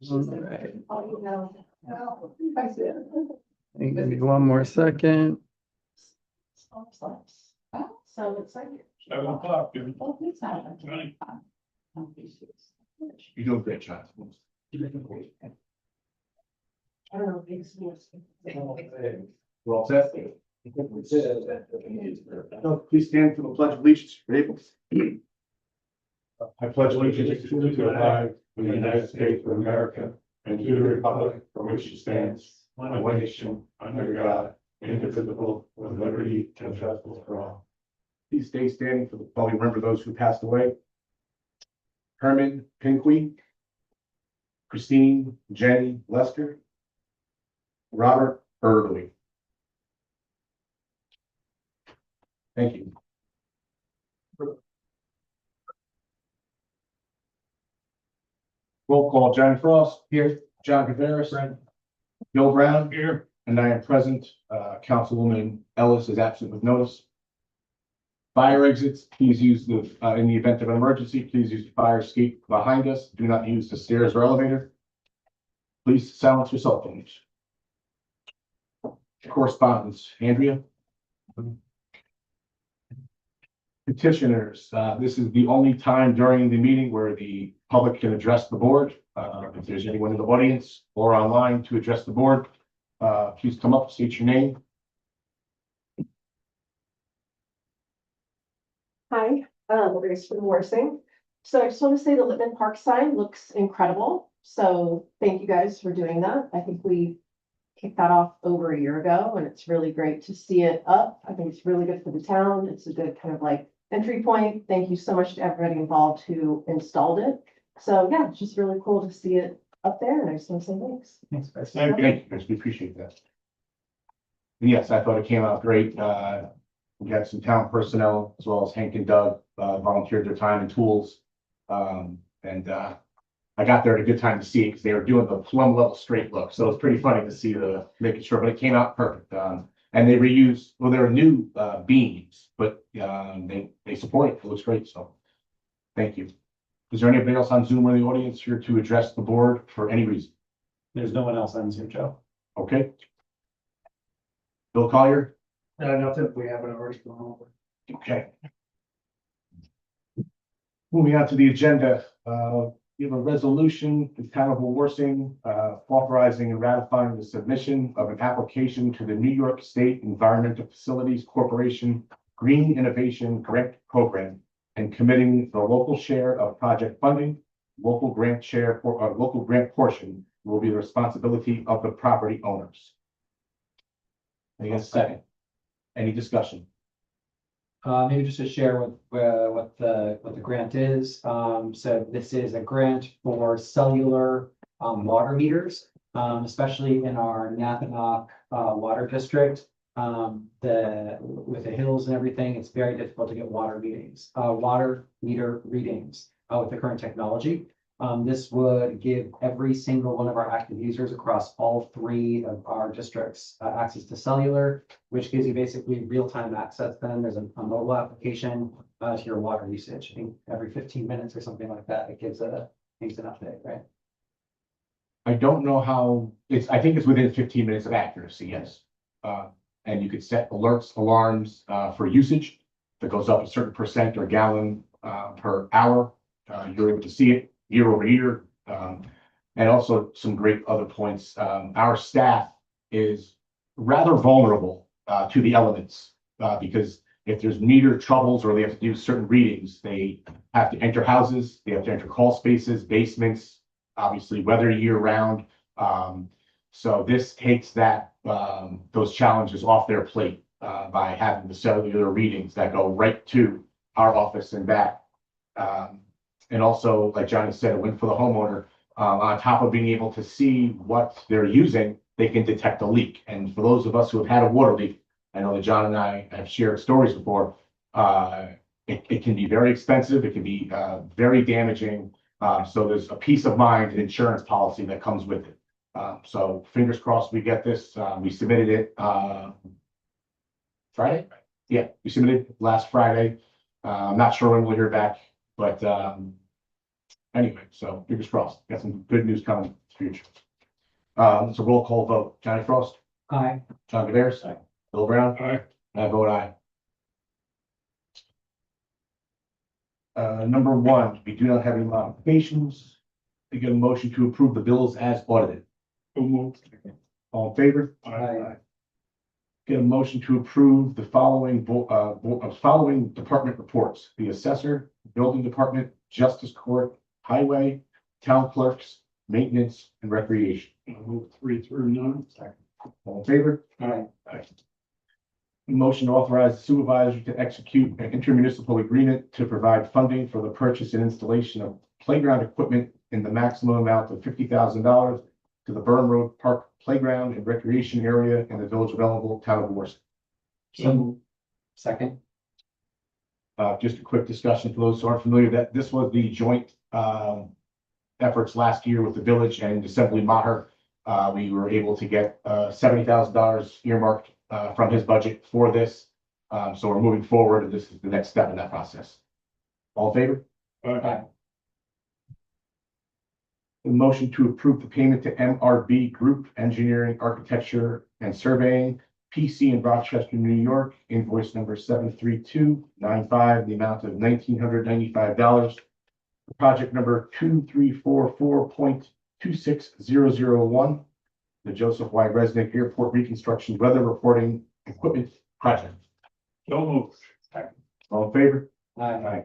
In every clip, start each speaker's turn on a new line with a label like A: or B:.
A: All right. Hey, give me one more second.
B: So it's like.
C: 7 o'clock, dude. You do a great job.
B: I don't know. It's
C: We're all set. Please stand for the pledge of allegiance. I pledge allegiance to the flag of the United States of America and to the republic for which it stands, one nation, under God, indivisible, with liberty and justice for all. Please stay standing while we remember those who passed away. Herman Pinqui, Christine Jenny Lester, Robert Burgley. Thank you. Roll call: Johnny Frost. Here. John Caveras. Bill Brown. Here. And I am present. Councilwoman Ellis is absent with notice. Fire exits, please use the, in the event of an emergency, please use the fire escape behind us. Do not use the stairs or elevator. Please silence your cell phones. Correspondence, Andrea. Petitioners, this is the only time during the meeting where the public can address the board. If there's anyone in the audience or online to address the board, please come up, state your name.
B: Hi, Grace from Wawarsing. So I just want to say the Lippman Park sign looks incredible. So thank you guys for doing that. I think we kicked that off over a year ago and it's really great to see it up. I think it's really good for the town. It's a good kind of like entry point. Thank you so much to everybody involved who installed it. So yeah, it's just really cool to see it up there and I just want to say thanks.
A: Thanks, guys.
C: Thank you, guys. We appreciate that. Yes, I thought it came out great. We had some town personnel as well as Hank and Doug volunteered their time and tools. I got there at a good time to see it because they were doing the plumb level straight look. So it's pretty funny to see making sure, but it came out perfect. And they reused, well, there are new beams, but they support it. It looks great. So thank you. Is there anybody else on Zoom or the audience here to address the board for any reason?
D: There's no one else on Zoom, Joe.
C: Okay. Bill Collier?
D: Nothing, we haven't already gone over.
C: Okay. Moving on to the agenda, we have a resolution, the town of Wawarsing, authorizing and ratifying the submission of an application to the New York State Environmental Facilities Corporation Green Innovation Grant Program and committing the local share of project funding, local grant share or local grant portion will be the responsibility of the property owners. I guess second. Any discussion?
D: Maybe just to share what the grant is. So this is a grant for cellular water meters, especially in our Napanock water district. With the hills and everything, it's very difficult to get water meter readings with the current technology. This would give every single one of our active users across all 3 of our districts access to cellular, which gives you basically real-time access. Then there's a mobile application to your water usage. I think every 15 minutes or something like that, it gives an update, right?
C: I don't know how I think it's within 15 minutes of accuracy, yes. And you could set alerts, alarms for usage that goes up a certain percent or gallon per hour. You're able to see it year over year. And also some great other points. Our staff is rather vulnerable to the elements because if there's meter troubles or they have to do certain readings, they have to enter houses, they have to enter crawl spaces, basements, obviously weather year round. So this takes those challenges off their plate by having the cellular readings that go right to our office and back. And also, like Johnny said, a win for the homeowner. On top of being able to see what they're using, they can detect a leak. And for those of us who have had a water leak, I know that John and I have shared stories before. It can be very expensive. It can be very damaging. So there's a peace of mind and insurance policy that comes with it. So fingers crossed we get this. We submitted it Friday. Yeah, we submitted last Friday. I'm not sure when we'll hear back, but Anyway, so fingers crossed, got some good news coming in the future. So roll call vote, Johnny Frost,
D: Aye.
C: John Devers, Bill Brown,
A: Aye.
C: and I vote aye. Number one, we do not have any modifications. We get a motion to approve the bills as audited.
A: So moved.
C: All in favor?
D: Aye.
C: Get a motion to approve the following, following department reports: the assessor, building department, justice court, highway, town clerks, maintenance, and recreation.
A: Move 3 through 9.
C: All in favor?
D: Aye.
C: Motion to authorize the supervisor to execute an intermunicipal agreement to provide funding for the purchase and installation of playground equipment in the maximum amount of $50,000 to the Burnham Road Park Playground and Recreation Area in the Village of Ellenville, Town of Wawarsing.
D: So, second.
C: Just a quick discussion for those who aren't familiar, that this was the joint efforts last year with the village and Assembly Maher. We were able to get $70,000 earmarked from his budget for this. So we're moving forward, and this is the next step in that process. All in favor?
D: Aye.
C: The motion to approve the payment to MRB Group Engineering, Architecture, and Surveying, PC in Rochester, New York, invoice number 73295, the amount of $1,995. Project number 2344.26001, the Joseph Y. Resnick Airport Reconstruction Weather Reporting Equipment Project.
A: So moved.
C: All in favor?
D: Aye.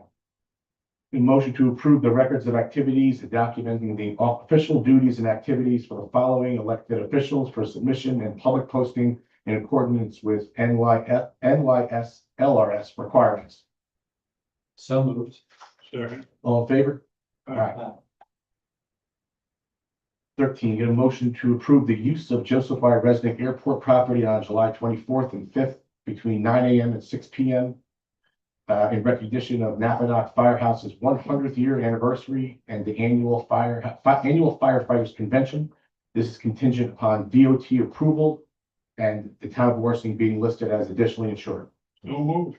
C: A motion to approve the records of activities documenting the official duties and activities for the following elected officials for submission and public posting in accordance with NYS LRS requirements.
D: So moved.
A: Second.
C: All in favor?
D: Aye.
C: 13, get a motion to approve the use of Joseph Y. Resnick Airport property on July 24th and 5th between 9 a.m. and 6 p.m. In recognition of Napanock Firehouse's 100th year anniversary and the annual firefighters convention. This is contingent upon DOT approval and the town of Wawarsing being listed as additionally insured.
A: So moved.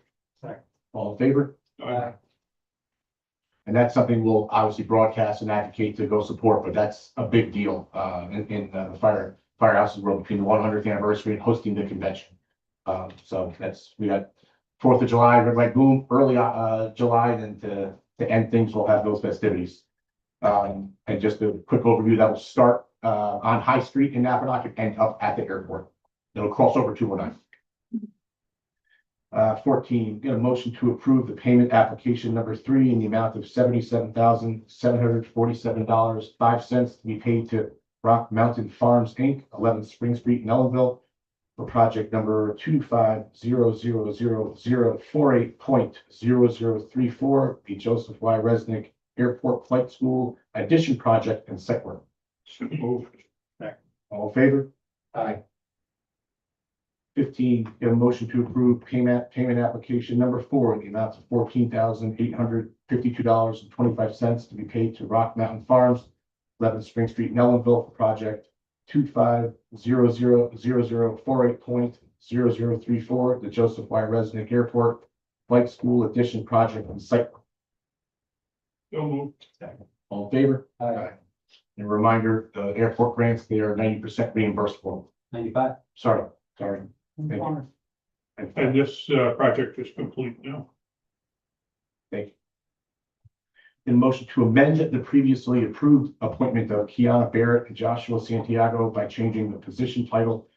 C: All in favor?
D: Aye.
C: And that's something we'll obviously broadcast and advocate to go support, but that's a big deal in the firehouse's world between the 100th anniversary and hosting the convention. So we got 4th of July, red, white, boom, early July, then to end things, we'll have those festivities. And just a quick overview, that will start on High Street in Napanock and end up at the airport. It'll cross over 219. 14, get a motion to approve the payment application number 3 in the amount of $77,747.05 to be paid to Rock Mountain Farms, Inc., 11 Spring Street in Ellenville, for project number 2500048.0034, the Joseph Y. Resnick Airport Flight School Addition Project and Site Work.
A: So moved.
C: All in favor?
D: Aye.
C: 15, get a motion to approve payment application number 4 in the amount of $14,852.25 to be paid to Rock Mountain Farms, 11 Spring Street in Ellenville, for project 2500048.0034, the Joseph Y. Resnick Airport Flight School Addition Project and Site.
A: So moved.
C: All in favor?
D: Aye.
C: And a reminder, the airport grants, they are 90% reimbursable.
D: 95.
C: Sorry. Thank you.
A: And this project is complete now.
C: Thank you. In motion to amend the previously approved appointment of Kiana Barrett and Joshua Santiago by changing the position title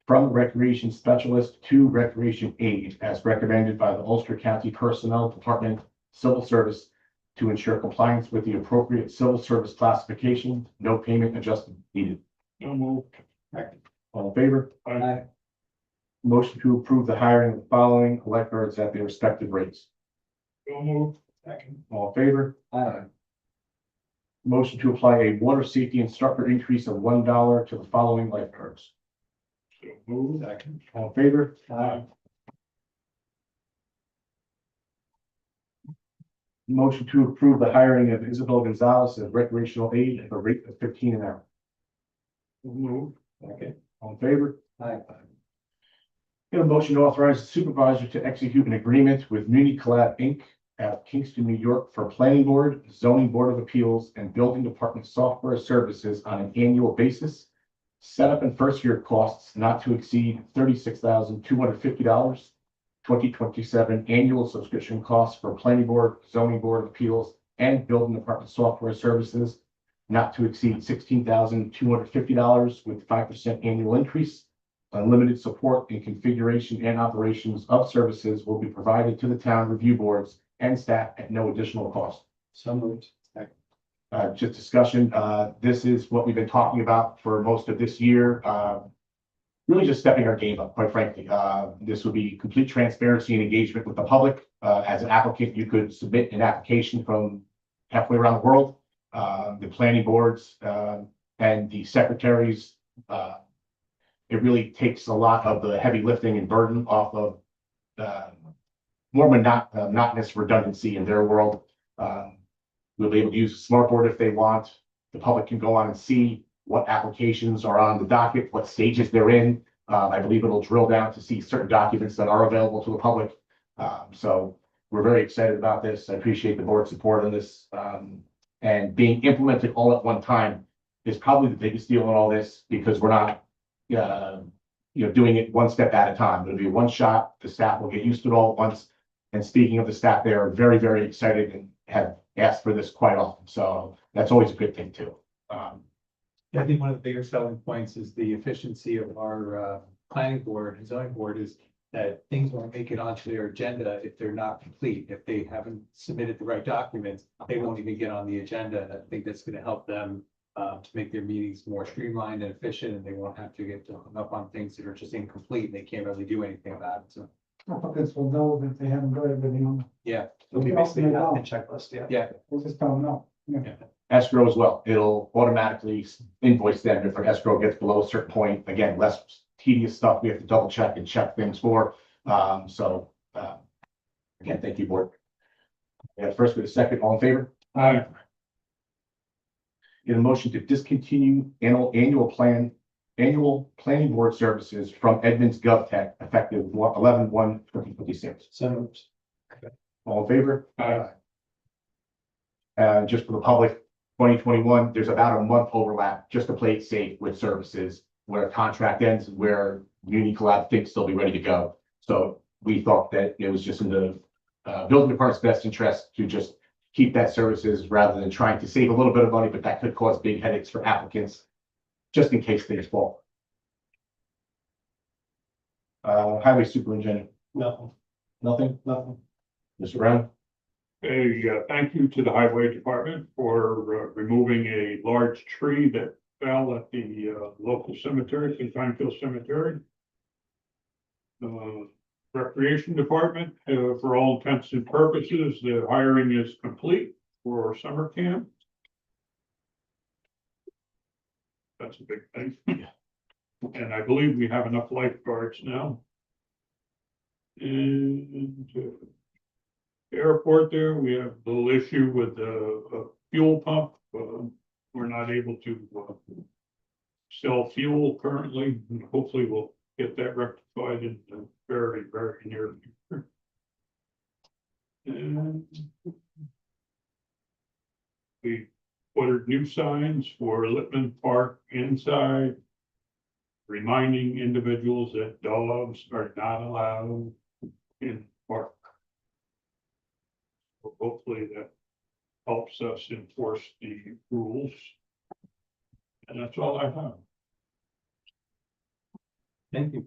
C: from Recreation Specialist to Recreation Aide, as recommended by the Ulster County Personnel Department Civil Service, to ensure compliance with the appropriate civil service classification. No payment adjustment needed.
A: So moved.
C: All in favor?
D: Aye.
C: Motion to approve the hiring of the following electors at their respective rates.
A: So moved.
C: All in favor?
D: Aye.
C: Motion to apply a water safety instructor increase of $1 to the following lifeguards.
A: So moved.
C: All in favor?
D: Aye.
C: Motion to approve the hiring of Isabel Gonzalez as recreational aide at a rate of 15 an hour.
A: So moved.
C: All in favor?
D: Aye.
C: Get a motion to authorize the supervisor to execute an agreement with MuniCollab Inc. at Kingston, New York for Planning Board, Zoning Board of Appeals, and Building Department software services on an annual basis. Setup and first year costs not to exceed $36,250. 2027 annual subscription costs for Planning Board, Zoning Board of Appeals, and Building Department software services not to exceed $16,250 with 5% annual increase. Unlimited support in configuration and operations of services will be provided to the town review boards and staff at no additional cost.
D: So moved.
C: Just discussion, this is what we've been talking about for most of this year. Really just stepping our game up, quite frankly. This would be complete transparency and engagement with the public. As an applicant, you could submit an application from halfway around the world. The planning boards and the secretaries, it really takes a lot of the heavy lifting and burden off of more monotonous redundancy in their world. We'll be able to use a smart board if they want. The public can go on and see what applications are on the docket, what stages they're in. I believe it'll drill down to see certain documents that are available to the public. So we're very excited about this. I appreciate the board's support on this. And being implemented all at one time is probably the biggest deal in all this, because we're not doing it one step at a time. It'll be one shot. The staff will get used to it all at once. And speaking of the staff, they are very, very excited and have asked for this quite often. So that's always a good thing too.
E: I think one of the bigger selling points is the efficiency of our planning board and zoning board is that things won't make it onto their agenda if they're not complete. If they haven't submitted the right documents, they won't even get on the agenda. And I think that's going to help them to make their meetings more streamlined and efficient, and they won't have to get hung up on things that are just incomplete and they can't really do anything about it. So
F: Applicants will know that they haven't got everything on.
E: yeah,
D: It'll be basically a checklist, yeah.
E: yeah.
F: They just don't know. Yeah.
C: Escrow as well. It'll automatically invoice them if their escrow gets below a certain point. Again, less tedious stuff we have to double check and check things for. Again, thank you, board. Yeah, first with a second, all in favor? In a motion to discontinue annual planning board services from Edmunds GovTech effective 11/1/2026.
D: So moved.
C: All in favor? Just for the public, 2021, there's about a month overlap, just to play it safe with services where a contract ends and where Community Collab thinks they'll be ready to go. So we thought that it was just in the building department's best interest to just keep that services rather than trying to save a little bit of money, but that could cause big headaches for applicants, just in case things fall. Highway superintendent,
D: No.
C: nothing? Mr. Brown?
A: Thank you to the highway department for removing a large tree that fell at the local cemetery, St. Field Cemetery. Recreation department, for all intents and purposes, the hiring is complete for summer camp. That's a big thing. And I believe we have enough lifeguards now. And airport there, we have a little issue with the fuel pump. We're not able to sell fuel currently, and hopefully we'll get that rectified in the very, very near future. And we ordered new signs for Littman Park inside, reminding individuals that dogs are not allowed in the park. So hopefully that helps us enforce the rules. And that's all I have.
E: Thank you.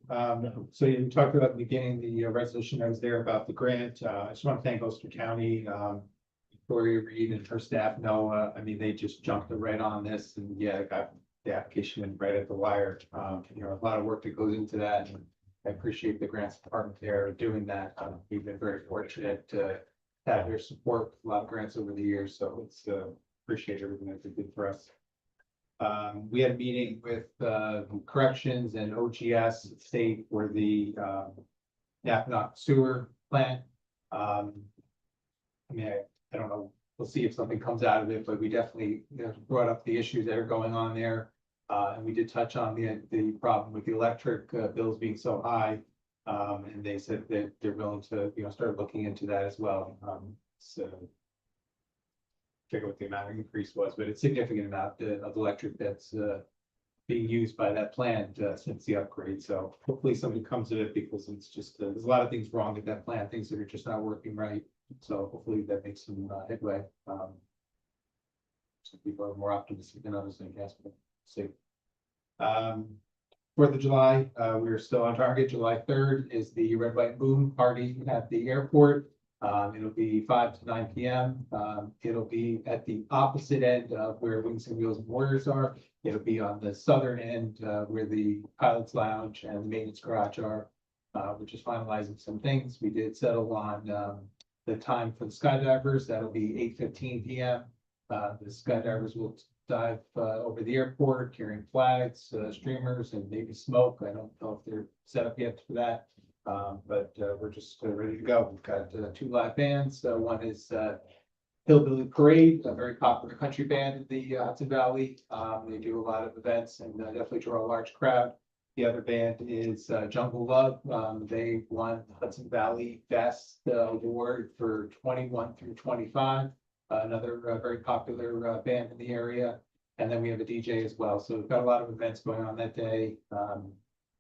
E: So you talked about at the beginning, the resolution I was there about the grant. I just want to thank Ulster County, Victoria Reed and her staff, Noah. I mean, they just jumped right on this and got the application in right at the wire. A lot of work that goes into that. And I appreciate the grants department there doing that. We've been very fortunate to have their support, a lot of grants over the years. So it's appreciate everything that they did for us. We had a meeting with corrections and OGS state for the Napanock sewer plant. I don't know, we'll see if something comes out of it, but we definitely brought up the issues that are going on there. And we did touch on the problem with the electric bills being so high. And they said that they're willing to start looking into that as well. So. Figure what the amount of increase was, but it's significant amount of electric that's being used by that plant since the upgrade. So hopefully somebody comes of it because it's just, there's a lot of things wrong with that plant, things that are just not working right. So hopefully that makes some headway. Some people are more optimistic than others, I guess, but see. 4th of July, we are still on target. July 3rd is the Red, White, Boom party at the airport. It'll be 5 to 9 p.m. It'll be at the opposite end of where Wings and Wheels and Warriors are. It'll be on the southern end where the Pilots Lounge and the Maintenance Garage are. We're just finalizing some things. We did settle on the time for the skydivers. That'll be 8:15 p.m. The skydivers will dive over the airport carrying flags, streamers, and maybe smoke. I don't know if they're set up yet for that. But we're just ready to go. We've got 2 live bands. One is Hillbilly Parade, a very popular country band in the Hudson Valley. They do a lot of events and definitely draw a large crowd. The other band is Jungle Love. They won the Hudson Valley Best Award for 21 through 25. Another very popular band in the area. And then we have a DJ as well. So we've got a lot of events going on that day.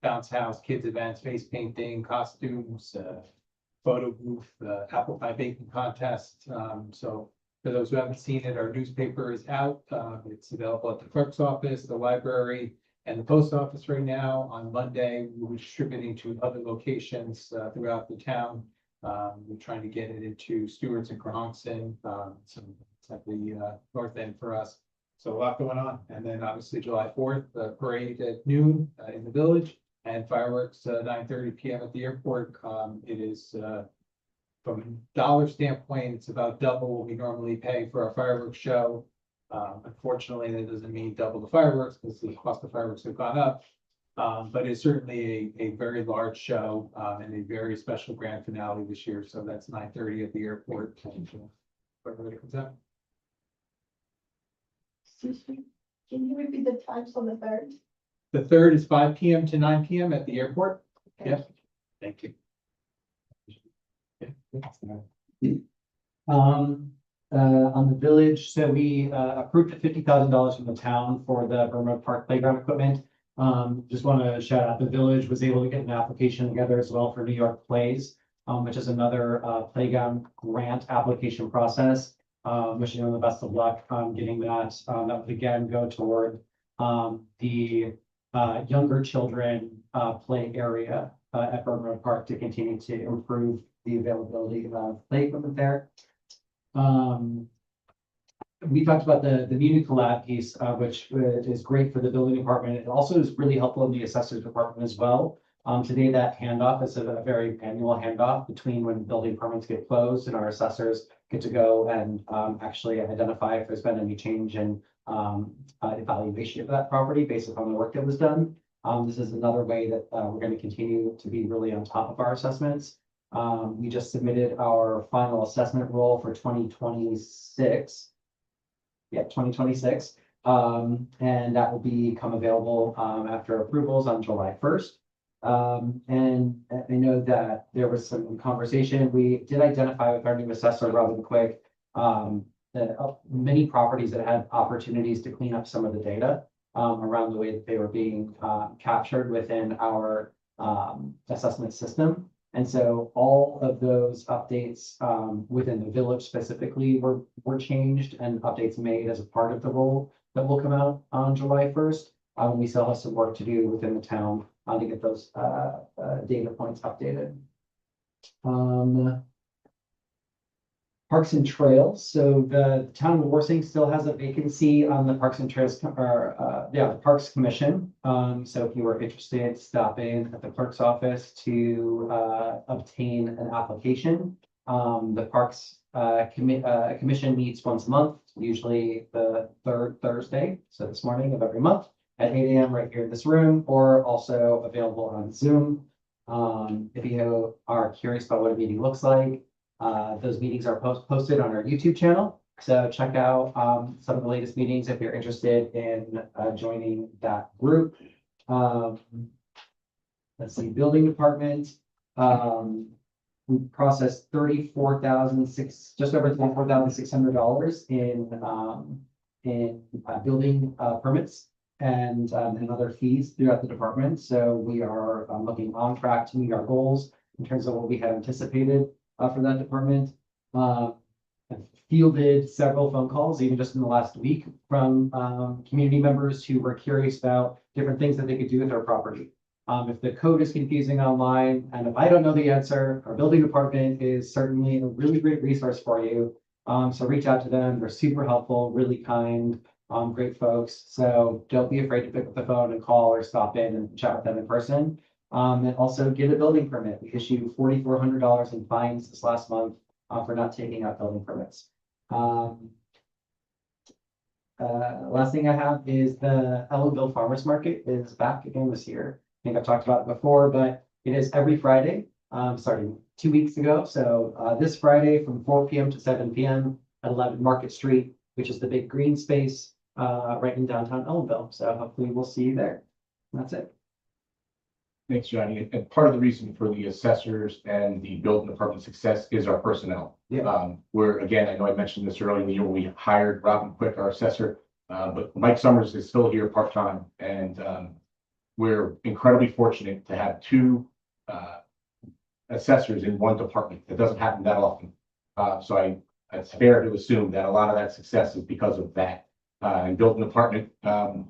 E: Bounce house, kids events, face painting, costumes, photo booth, apple pie baking contest. So for those who haven't seen it, our newspaper is out. It's available at the clerk's office, the library, and the post office right now. On Monday, we're distributing to other locations throughout the town. We're trying to get it into Stewart's and Crohnson, it's at the north end for us. So a lot going on. And then obviously July 4th, the parade at noon in the village. And fireworks 9:30 p.m. at the airport. It is from a dollar standpoint, it's about double what we normally pay for our fireworks show. Unfortunately, that doesn't mean double the fireworks because the cost of fireworks have gone up. But it's certainly a very large show and a very special grand finale this year. So that's 9:30 at the airport. Everybody comes out.
G: Excuse me, can you repeat the times on the 3rd?
E: The 3rd is 5 p.m. to 9 p.m. at the airport. Yes, thank you.
D: On the village, so we approved $50,000 from the town for the Vermont Park playground equipment. Just want to shout out the village was able to get an application together as well for New York Plays, which is another playground grant application process. Wishing them the best of luck on getting that. That would again go toward the younger children play area at Vermont Park to continue to improve the availability of play equipment there. We talked about the Muni Collab piece, which is great for the building department. It also is really helpful in the assessors department as well. Today, that handoff is a very annual handoff between when building permits get closed and our assessors get to go and actually identify if there's been any change in evaluation of that property based upon the work that was done. This is another way that we're going to continue to be really on top of our assessments. We just submitted our final assessment roll for 2026. Yeah, 2026. And that will become available after approvals on July 1st. And I know that there was some conversation. We did identify with our new assessor, Robin Quick, many properties that had opportunities to clean up some of the data around the way that they were being captured within our assessment system. And so all of those updates within the village specifically were changed and updates made as a part of the role that will come out on July 1st. We still have some work to do within the town to get those data points updated. Parks and Trails. So the town of Wawarsing still has a vacancy on the Parks and Trails, the Parks Commission. So if you were interested, stop in at the clerk's office to obtain an application. The Parks Commission meets once a month, usually the 3rd Thursday. So this morning of every month at 8 a.m. right here in this room, or also available on Zoom. If you are curious about what a meeting looks like, those meetings are posted on our YouTube channel. So check out some of the latest meetings if you're interested in joining that group. Let's see, building department. we processed just over $34,600 in building permits and other fees throughout the department. So we are looking on track to meet our goals in terms of what we have anticipated for that department. I've fielded several phone calls, even just in the last week, from community members who were curious about different things that they could do with their property. If the code is confusing online, and if I don't know the answer, our building department is certainly a really great resource for you. So reach out to them. They're super helpful, really kind, great folks. So don't be afraid to pick up the phone and call or stop in and chat with them in person. And also get a building permit. We issued $4,400 in fines this last month for not taking out building permits. Last thing I have is the Ellenville Farmers Market is back again this year. I think I've talked about it before, but it is every Friday, starting 2 weeks ago. So this Friday from 4 p.m. to 7 p.m. at 11 Market Street, which is the big green space right in downtown Ellenville. So hopefully we'll see you there. That's it.
C: Thanks, Johnny. And part of the reason for the assessors and the building department success is our personnel.
D: Yeah.
C: Where, again, I know I mentioned this earlier in the year, we hired Robin Quick, our assessor, but Mike Summers is still here part-time. And we're incredibly fortunate to have two assessors in one department. It doesn't happen that often. So it's fair to assume that a lot of that success is because of that. And building department, when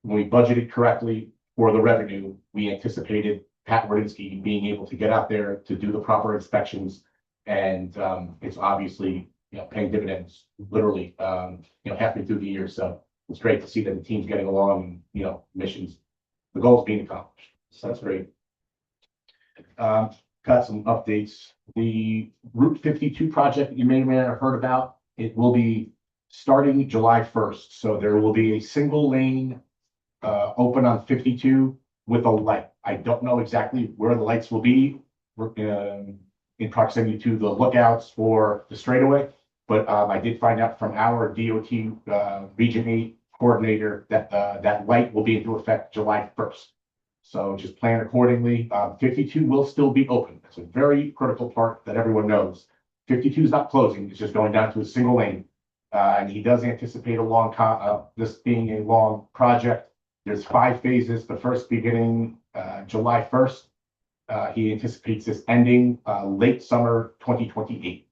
C: we budgeted correctly for the revenue, we anticipated Pat Radinsky being able to get out there to do the proper inspections. And it's obviously, paying dividends literally, halfway through the year. So it's great to see that the team's getting along and, missions, the goals being accomplished. So that's great. Got some updates. The Route 52 project that you may or may not have heard about, it will be starting July 1st. So there will be a single lane open on 52 with a light. I don't know exactly where the lights will be in proximity to the lookouts for the straightaway, but I did find out from our DOT Region 8 coordinator that that light will be into effect July 1st. So just plan accordingly. 52 will still be open. That's a very critical part that everyone knows. 52 is not closing. It's just going down to a single lane. And he does anticipate this being a long project. There's 5 phases. The first beginning July 1st. He anticipates this ending late summer 2028.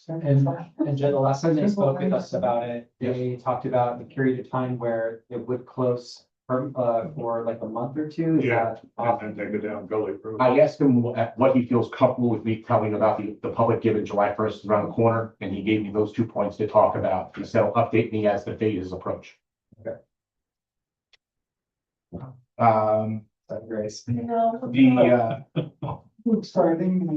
D: And Jen, the last time they spoke with us about it, they talked about the period of time where it would close for like a month or two. Is
A: Yeah,
D: that
A: and then they go down Gully Road.
C: I asked him what he feels comfortable with me telling about the public given July 1st is around the corner, and he gave me those 2 points to talk about. He said, update me as the phases approach.
D: Okay.
G: No.
F: Starting,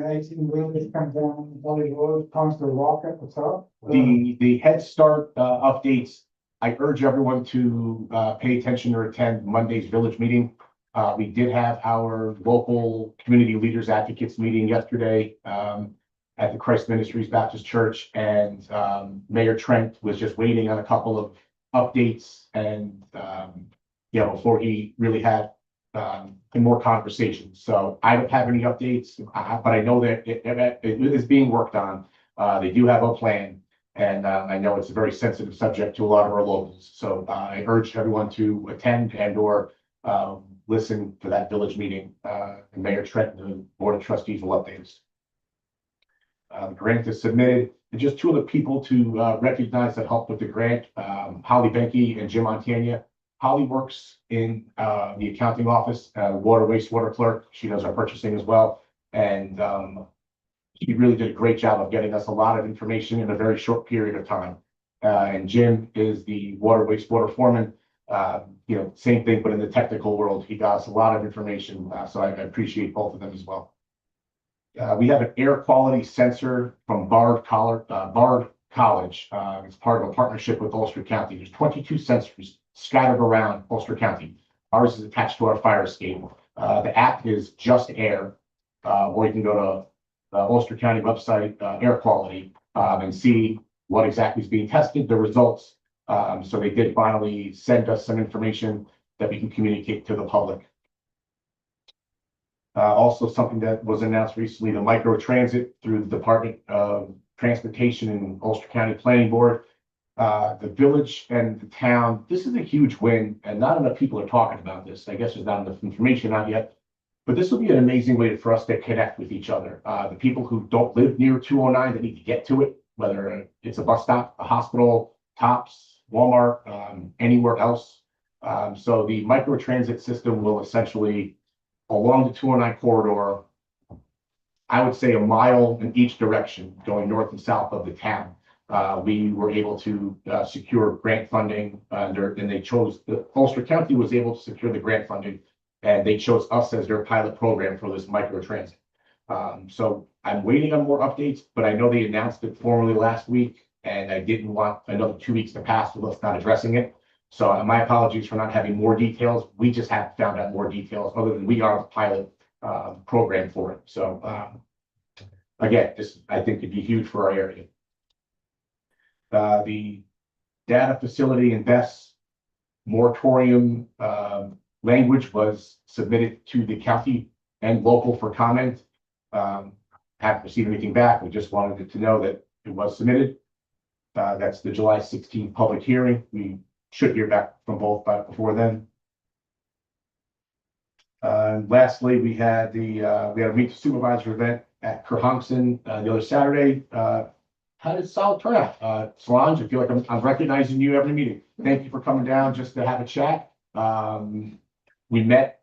F: I see where this comes down, Valley Road, comes to rock at the top.
C: The Head Start updates, I urge everyone to pay attention or attend Monday's village meeting. We did have our local community leaders advocates meeting yesterday at the Christ Ministries Baptist Church, and Mayor Trent was just waiting on a couple of updates and before he really had more conversations. So I don't have any updates, but I know that it is being worked on. They do have a plan, and I know it's a very sensitive subject to a lot of our locals. So I urge everyone to attend and or listen to that village meeting. And Mayor Trent and the Board of Trustees will update us. The grant is submitted. And just 2 of the people to recognize that helped with the grant, Holly Benke and Jim Montagna. Holly works in the accounting office, water wastewater clerk. She does our purchasing as well. And she really did a great job of getting us a lot of information in a very short period of time. And Jim is the water wastewater foreman. Same thing, but in the technical world, he got us a lot of information. So I appreciate both of them as well. We have an air quality sensor from Bard College. It's part of a partnership with Ulster County. There's 22 sensors scattered around Ulster County. Ours is attached to our fire escape. The app is Just Air, or you can go to the Ulster County website, air quality, and see what exactly is being tested, the results. So they did finally send us some information that we can communicate to the public. Also something that was announced recently, the micro transit through the Department of Transportation and Ulster County Planning Board. The village and the town, this is a huge win, and not enough people are talking about this. I guess there's not enough information out yet. But this will be an amazing way for us to connect with each other. The people who don't live near 209 that need to get to it, whether it's a bus stop, a hospital, Tops, Walmart, anywhere else. So the micro transit system will essentially, along the 209 corridor, I would say a mile in each direction, going north and south of the town. We were able to secure grant funding, and they chose, Ulster County was able to secure the grant funding, and they chose us as their pilot program for this micro transit. So I'm waiting on more updates, but I know they announced it formally last week, and I didn't want another 2 weeks to pass with us not addressing it. So my apologies for not having more details. We just haven't found out more details other than we are the pilot program for it. So again, this I think could be huge for our area. The data facility invests moratorium language was submitted to the county and local for comment. Haven't received anything back. We just wanted to know that it was submitted. That's the July 16th public hearing. We should hear back from both before then. Lastly, we had a meet the supervisor event at Kerhonkson the other Saturday. Had a solid turnout. Solange, I feel like I'm recognizing you every meeting. Thank you for coming down just to have a chat. We met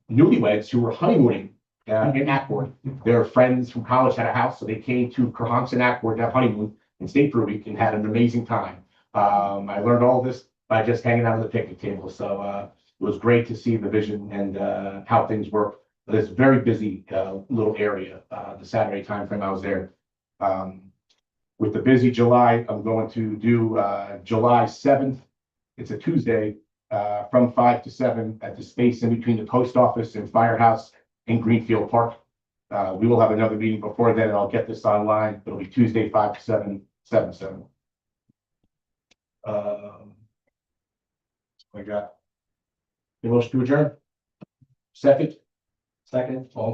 C: newlyweds who were honeymooning in Accord. Their friends from college had a house, so they came to Kerhonkson Accord to have honeymoon and stayed for a week and had an amazing time. I learned all this by just hanging out at the picnic table. So it was great to see the vision and how things work. It's a very busy little area. The Saturday timeframe I was there. With the busy July, I'm going to do July 7th. It's a Tuesday from 5 to 7 at the space in between the post office and firehouse in Greenfield Park. We will have another meeting before then, and I'll get this online. It'll be Tuesday, 5 to 7, 7. I got the motion to adjourn. Second.
D: Second.
C: All